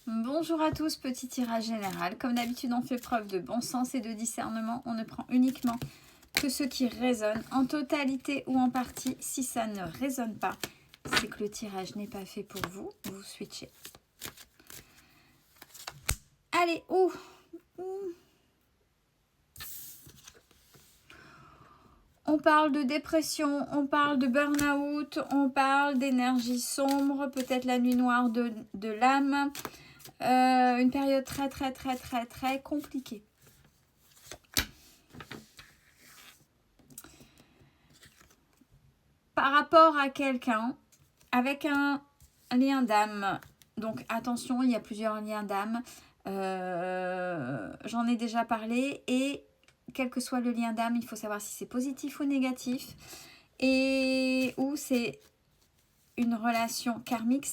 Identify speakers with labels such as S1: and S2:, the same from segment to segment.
S1: Bonjour à tous, petit tirage général. Comme d'habitude, on fait preuve de bon sens et de discernement. On ne prend uniquement que ce qui résonne en totalité ou en partie. Si ça ne résonne pas, c'est que le tirage n'est pas fait pour vous. Vous switchez. Allez, on parle de dépression, on parle de burn-out, on parle d'énergie sombre, peut-être la nuit noire de l'âme. Une période très compliquée. Par rapport à quelqu'un avec un lien d'âme. Donc attention, il y a plusieurs liens d'âme. J'en ai déjà parlé. Et quel que soit le lien d'âme, il faut savoir si c'est positif ou négatif. Et où c'est une relation karmique,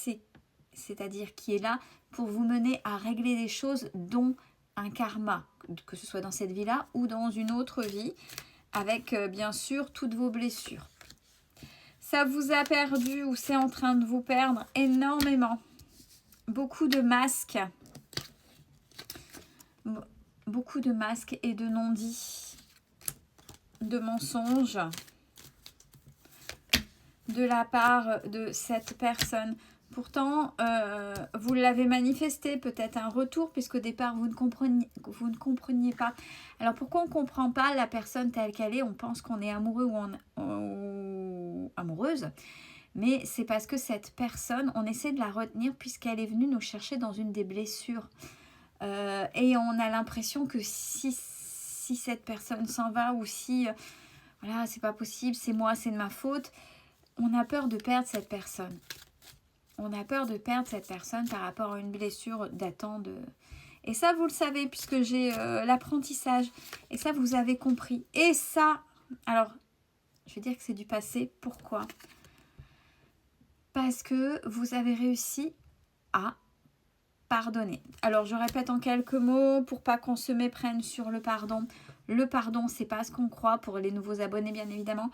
S1: c'est-à-dire qui est là pour vous mener à régler des choses, dont un karma, que ce soit dans cette vie-là ou dans une autre vie, avec bien sûr toutes vos blessures. Ça vous a perdu ou c'est en train de vous perdre énormément. Beaucoup de masques. Beaucoup de masques et de non-dits. De mensonges. De la part de cette personne. Pourtant, vous l'avez manifesté, peut-être un retour, puisqu'au départ, vous ne compreniez pas. Alors, pourquoi on ne comprend pas la personne telle qu'elle est? On pense qu'on est amoureux ou amoureuse. Mais c'est parce que cette personne, on essaie de la retenir puisqu'elle est venue nous chercher dans une des blessures. Et on a l'impression que si cette personne s'en va ou si, voilà, c'est pas possible, c'est moi, c'est de ma faute, on a peur de perdre cette personne. On a peur de perdre cette personne par rapport à une blessure datant de... Et ça, vous le savez, puisque j'ai l'apprentissage. Et ça, vous avez compris. Et ça, alors, je vais dire que c'est du passé. Pourquoi ? Parce que vous avez réussi à pardonner. Alors, je répète en quelques mots pour pas qu'on se méprenne sur le pardon. Le pardon, c'est pas ce qu'on croit pour les nouveaux abonnés, bien évidemment.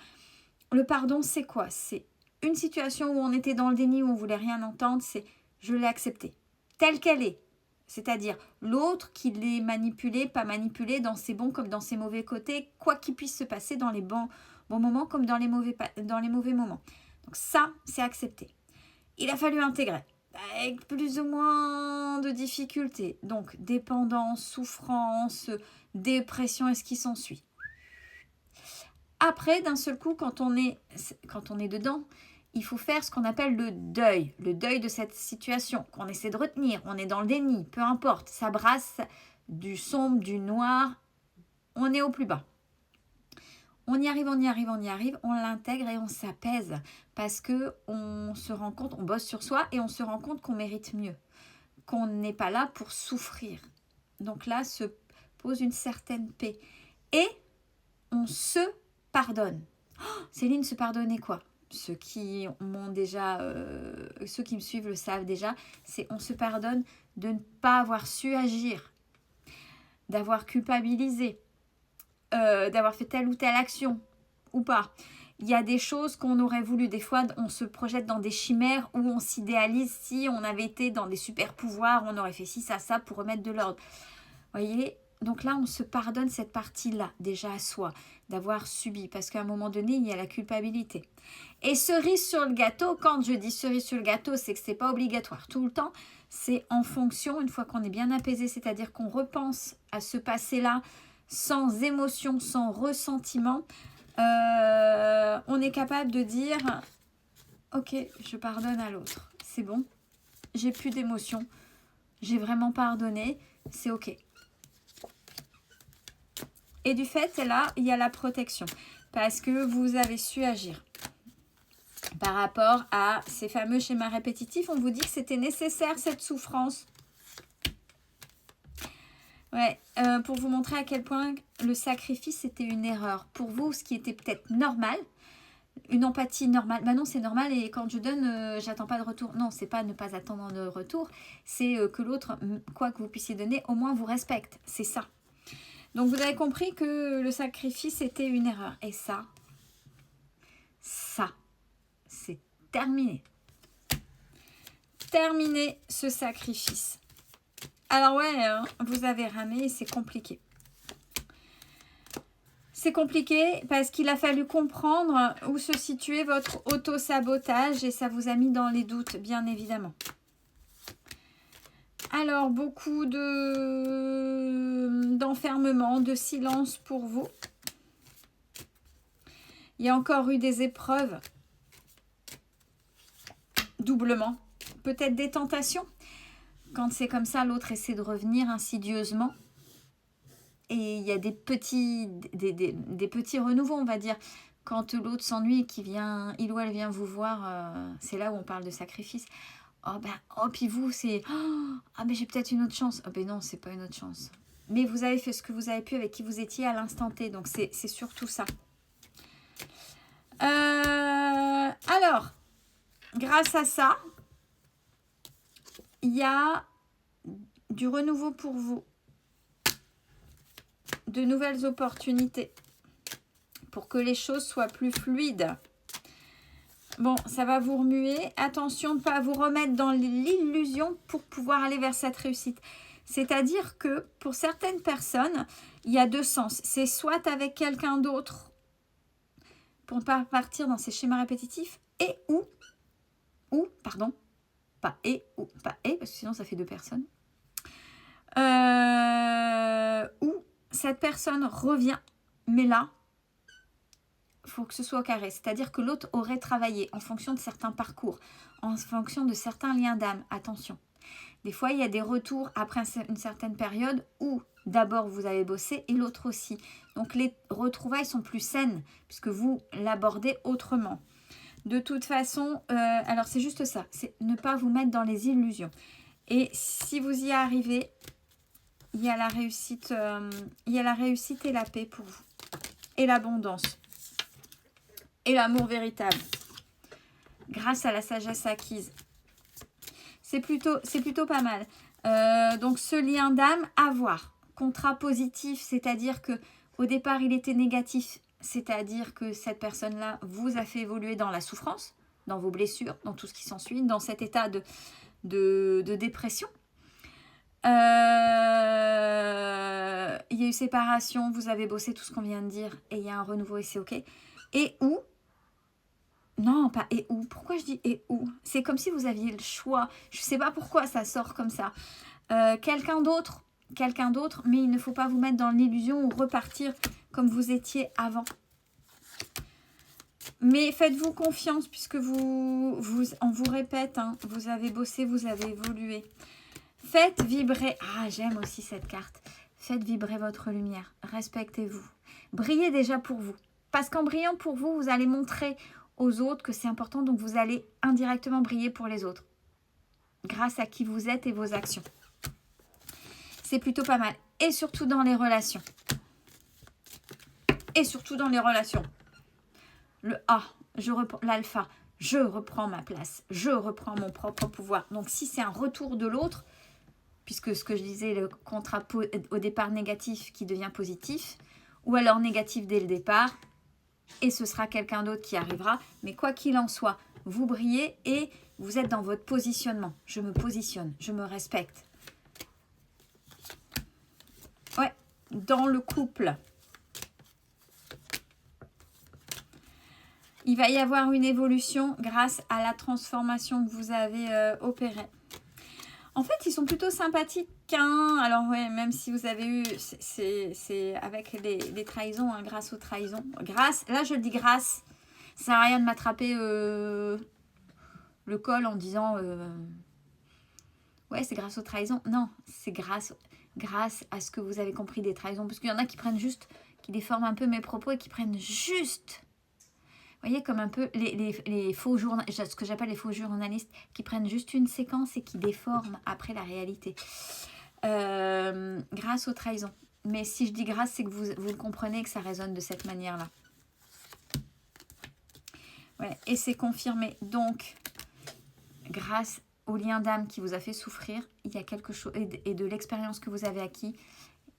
S1: Le pardon, c'est quoi? C'est une situation où on était dans le déni, où on voulait rien entendre, c'est je l'ai acceptée, telle qu'elle est. C'est-à-dire l'autre qui l'est manipulé, pas manipulé, dans ses bons comme dans ses mauvais côtés, quoi qu'il puisse se passer dans les bons moments comme dans les mauvais moments. Donc ça, c'est accepté. Il a fallu intégrer, avec plus ou moins de difficultés. Donc dépendance, souffrance, dépression et ce qui s'ensuit. Après, d'un seul coup, quand on est dedans, il faut faire ce qu'on appelle le deuil de cette situation, qu'on essaie de retenir. On est dans le déni, peu importe, ça brasse du sombre, du noir, on est au plus bas. On y arrive, on l'intègre et on s'apaise parce que on se rend compte, on bosse sur soi et on se rend compte qu'on mérite mieux, qu'on n'est pas là pour souffrir. Donc là se pose une certaine paix et on se pardonne. Oh, Céline, se pardonner quoi? Ceux qui m'ont déjà, ceux qui me suivent le savent déjà, c'est on se pardonne de ne pas avoir su agir, d'avoir culpabilisé, d'avoir fait telle ou telle action ou pas. Il y a des choses qu'on aurait voulu. Des fois, on se projette dans des chimères où on s'idéalise. Si on avait été dans des super pouvoirs, on aurait fait ci, ça pour remettre de l'ordre. Vous voyez ? Donc là, on se pardonne cette partie-là, déjà à soi, d'avoir subi. Parce qu'à un moment donné, il y a la culpabilité. Et cerise sur le gâteau, quand je dis cerise sur le gâteau, c'est que ce n'est pas obligatoire tout le temps. C'est en fonction, une fois qu'on est bien apaisé, c'est-à-dire qu'on repense à ce passé-là sans émotion, sans ressentiment. On est capable de dire « Ok, je pardonne à l'autre. C'est bon, j'ai plus d'émotion. J'ai vraiment pardonné. C'est ok. » Et du fait, là, il y a la protection. Parce que vous avez su agir. Par rapport à ces fameux schémas répétitifs, on vous dit que c'était nécessaire cette souffrance. Ouais, pour vous montrer à quel point le sacrifice était une erreur. Pour vous, ce qui était peut-être normal, une empathie normale. Ben non, c'est normal et quand je donne, j'attends pas de retour. Non, c'est pas ne pas attendre de retour. C'est que l'autre, quoi que vous puissiez donner, au moins vous respecte. C'est ça. Donc, vous avez compris que le sacrifice était une erreur. Et ça, c'est terminé. Terminé ce sacrifice. Alors ouais, vous avez ramé et c'est compliqué. C'est compliqué parce qu'il a fallu comprendre où se situait votre auto-sabotage et ça vous a mis dans les doutes, bien évidemment. Alors, beaucoup d'enfermement, de silence pour vous. Il y a encore eu des épreuves, doublement. Peut-être des tentations. Quand c'est comme ça, l'autre essaie de revenir insidieusement. Et il y a des petits renouveaux, on va dire. Quand l'autre s'ennuie et il ou elle vient vous voir, c'est là où on parle de sacrifice. Puis vous, c'est... mais j'ai peut-être une autre chance. Ben non, c'est pas une autre chance. Mais vous avez fait ce que vous avez pu avec qui vous étiez à l'instant T. Donc, c'est surtout ça. Alors, grâce à ça, il y a du renouveau pour vous. De nouvelles opportunités. Pour que les choses soient plus fluides. Bon, ça va vous remuer. Attention de ne pas vous remettre dans l'illusion pour pouvoir aller vers cette réussite. C'est-à-dire que pour certaines personnes, il y a deux sens. C'est soit avec quelqu'un d'autre pour ne pas partir dans ces schémas répétitifs ou, parce que sinon ça fait deux personnes. Ou cette personne revient, mais là, il faut que ce soit au carré. C'est-à-dire que l'autre aurait travaillé en fonction de certains parcours, en fonction de certains liens d'âme. Attention. Des fois, il y a des retours après une certaine période où d'abord vous avez bossé et l'autre aussi. Donc, les retrouvailles sont plus saines puisque vous l'abordez autrement. De toute façon, alors c'est juste ça. C'est ne pas vous mettre dans les illusions. Et si vous y arrivez, il y a la réussite, et la paix pour vous. Et l'abondance. Et l'amour véritable, grâce à la sagesse acquise. C'est plutôt pas mal. Donc, ce lien d'âme à voir. Contrat positif, c'est-à-dire que au départ, il était négatif. C'est-à-dire que cette personne-là vous a fait évoluer dans la souffrance, dans vos blessures, dans tout ce qui s'ensuit, dans cet état de dépression. Il y a eu séparation, vous avez bossé tout ce qu'on vient de dire et il y a un renouveau et c'est ok. Et où? Non, pas et où. Pourquoi je dis et où? C'est comme si vous aviez le choix. Je ne sais pas pourquoi ça sort comme ça. Quelqu'un d'autre, mais il ne faut pas vous mettre dans l'illusion ou repartir comme vous étiez avant. Mais faites-vous confiance puisque on vous répète, hein, vous avez bossé, vous avez évolué. Faites vibrer, j'aime aussi cette carte. Faites vibrer votre lumière, respectez-vous. Brillez déjà pour vous. Parce qu'en brillant pour vous, vous allez montrer aux autres que c'est important, donc vous allez indirectement briller pour les autres. Grâce à qui vous êtes et vos actions. C'est plutôt pas mal. Et surtout dans les relations. Le A, l'alpha, je reprends ma place, je reprends mon propre pouvoir. Donc si c'est un retour de l'autre, puisque ce que je disais, le contrat au départ négatif qui devient positif, ou alors négatif dès le départ, et ce sera quelqu'un d'autre qui arrivera. Mais quoi qu'il en soit, vous brillez et vous êtes dans votre positionnement. Je me positionne, je me respecte. Ouais, dans le couple. Il va y avoir une évolution grâce à la transformation que vous avez opérée. En fait, ils sont plutôt sympathiques. Alors, ouais, même si vous avez eu... C'est avec les trahisons, hein, grâce aux trahisons. Là, je le dis grâce. Ça sert à rien de m'attraper le col en disant... ouais, c'est grâce aux trahisons. Non, c'est grâce à ce que vous avez compris des trahisons. Parce qu'il y en a qui prennent juste... qui déforment un peu mes propos et qui prennent juste... Vous voyez, comme un peu les faux journalistes, ce que j'appelle les faux journalistes, qui prennent juste une séquence et qui déforment après la réalité. Grâce aux trahisons. Mais si je dis grâce, c'est que vous le comprenez, que ça résonne de cette manière-là. Ouais, et c'est confirmé. Donc, grâce au lien d'âme qui vous a fait souffrir, il y a quelque chose, et de l'expérience que vous avez acquis,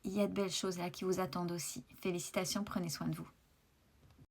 S1: il y a de belles choses là qui vous attendent aussi. Félicitations, prenez soin de vous.